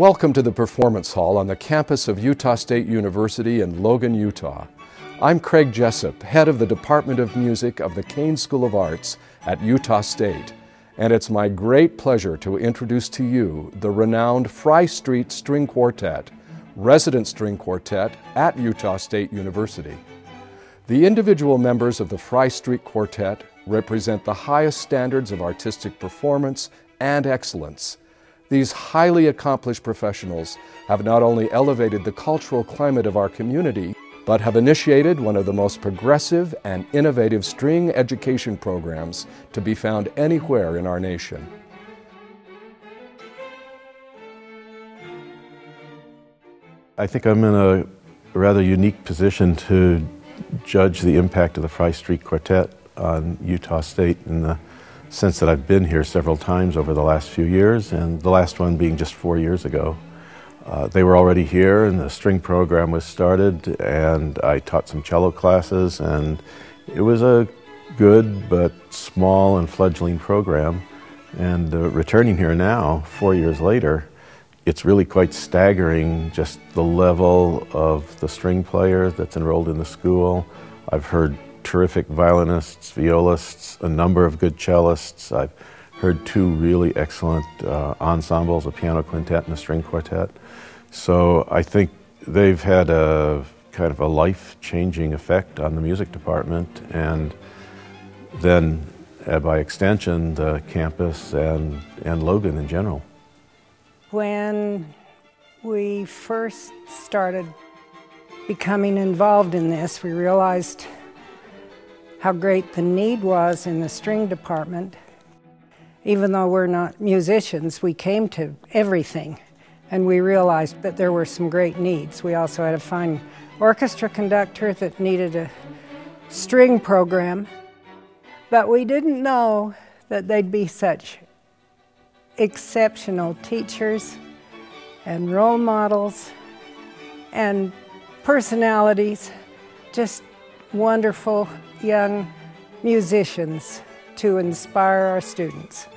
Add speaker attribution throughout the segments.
Speaker 1: Welcome to the Performance Hall on the campus of Utah State University in Logan, Utah. I'm Craig Jessup, head of the Department of Music of the Kane School of Arts at Utah State, and it's my great pleasure to introduce to you the renowned Fry Street String Quartet, resident string quartet at Utah State University. The individual members of the Fry Street Quartet represent the highest standards of artistic performance and excellence. These highly accomplished professionals have not only elevated the cultural climate of our community, but have initiated one of the most progressive and innovative string education programs to be found anywhere in our nation.
Speaker 2: I think I'm in a rather unique position to judge the impact of the Fry Street Quartet on Utah State in the sense that I've been here several times over the last few years, and the last one being just 4 years ago. They were already here and the string program was started, and I taught some cello classes, and it was a good but small and fledgling program. And returning here now, 4 years later, it's really quite staggering just the level of the string player that's enrolled in the school. I've heard terrific violinists, violists, a number of good cellists. I've heard two really excellent ensembles, a piano quintet and a string quartet. So I think they've had a kind of a life-changing effect on the music department, and then by extension the campus and Logan in general.
Speaker 3: When we first started becoming involved in this, we realized how great the need was in the string department. Even though we're not musicians, we came to everything, and we realized that there were some great needs. We also had a fine orchestra conductor that needed a string program, but we didn't know that they'd be such exceptional teachers and role models and personalities, just wonderful young musicians to inspire our students.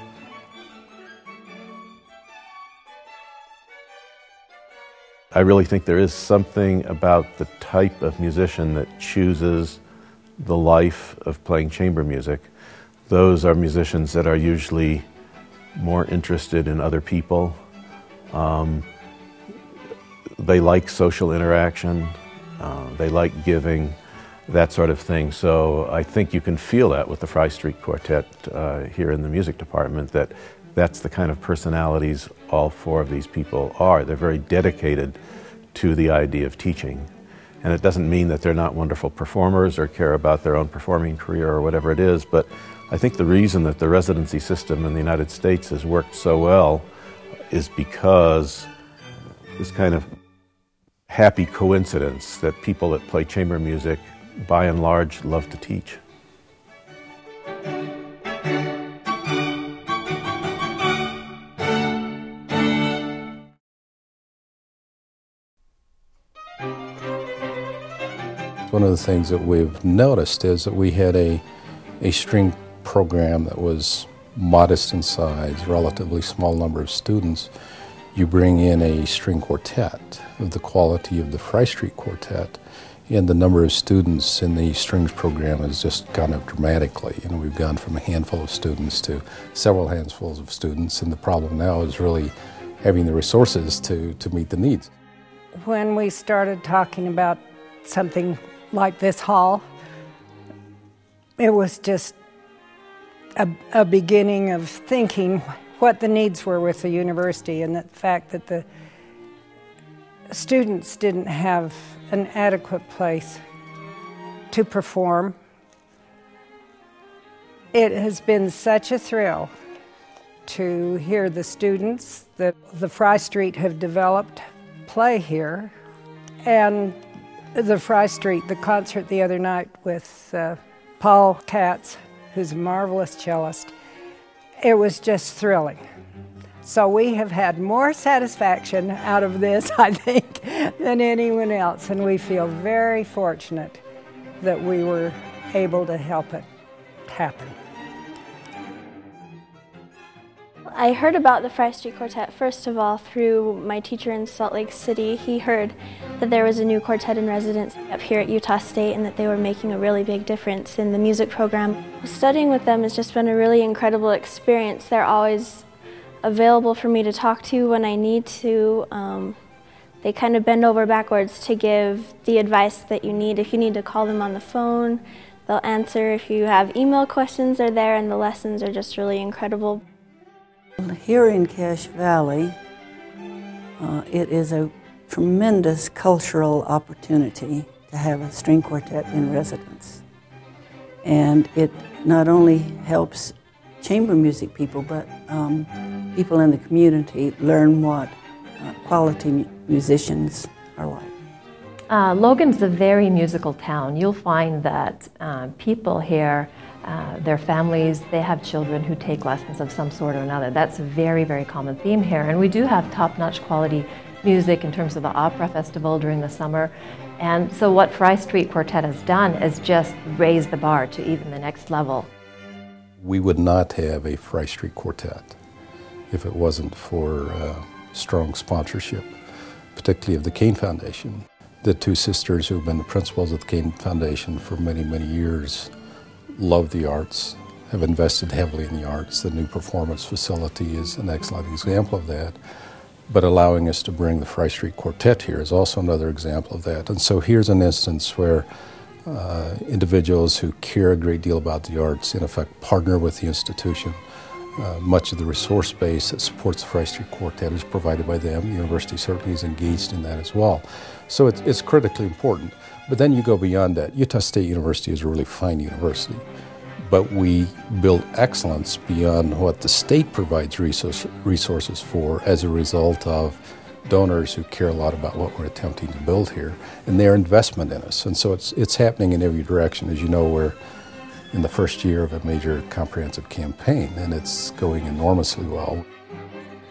Speaker 2: I really think there is something about the type of musician that chooses the life of playing chamber music. Those are musicians that are usually more interested in other people. They like social interaction, they like giving, that sort of thing. So I think you can feel that with the Fry Street Quartet here in the music department, that that's the kind of personalities all four of these people are. They're very dedicated to the idea of teaching. And it doesn't mean that they're not wonderful performers or care about their own performing career or whatever it is, but I think the reason that the residency system in the United States has worked so well is because this kind of happy coincidence that people that play chamber music by and large love to teach.
Speaker 4: One of the things that we've noticed is that we had a string program that was modest in size, relatively small number of students. You bring in a string quartet of the quality of the Fry Street Quartet, and the number of students in the strings program has just gone up dramatically. You know, we've gone from a handful of students to several handfuls of students, and the problem now is really having the resources to meet the needs.
Speaker 3: When we started talking about something like this hall, it was just a beginning of thinking what the needs were with the university, and the fact that the students didn't have an adequate place to perform. It has been such a thrill to hear the students that the Fry Street have developed play here. And the Fry Street, the concert the other night with Paul Katz, who's a marvelous cellist, it was just thrilling. So we have had more satisfaction out of this, I think, than anyone else, and we feel very fortunate that we were able to help it happen.
Speaker 5: I heard about the Fry Street Quartet first of all through my teacher in Salt Lake City. He heard that there was a new quartet in residence up here at Utah State and that they were making a really big difference in the music program. Studying with them has just been a really incredible experience. They're always available for me to talk to when I need to. They kind of bend over backwards to give the advice that you need. If you need to call them on the phone, they'll answer. If you have email questions, they're there, and the lessons are just really incredible.
Speaker 6: Here in Cache Valley, it is a tremendous cultural opportunity to have a string quartet in residence. And it not only helps chamber music people, but people in the community learn what quality musicians are like.
Speaker 7: Logan's a very musical town. You'll find that people here, their families, they have children who take lessons of some sort or another. That's a very, very common theme here. And we do have top-notch quality music in terms of the opera festival during the summer. And so what Fry Street Quartet has done is just raise the bar to even the next level.
Speaker 4: We would not have a Fry Street Quartet if it wasn't for strong sponsorship, particularly of the Kane Foundation. The two sisters who have been the principals of the Kane Foundation for many, many years love the arts, have invested heavily in the arts. The new performance facility is an excellent example of that. But allowing us to bring the Fry Street Quartet here is also another example of that. And so here's an instance where individuals who care a great deal about the arts, in effect, partner with the institution. Much of the resource base that supports the Fry Street Quartet is provided by them. The university certainly is engaged in that as well. So it's critically important. But then you go beyond that. Utah State University is a really fine university, but we build excellence beyond what the state provides resources for as a result of donors who care a lot about what we're attempting to build here and their investment in us. And so it's happening in every direction. As you know, we're in the first year of a major comprehensive campaign, and it's going enormously well.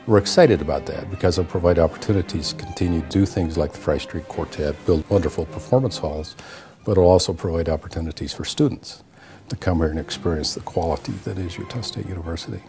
Speaker 4: We're excited about that because it'll provide opportunities to continue to do things like the Fry Street Quartet, build wonderful performance halls, but it'll also provide opportunities for students to come here and experience the quality that is Utah State University.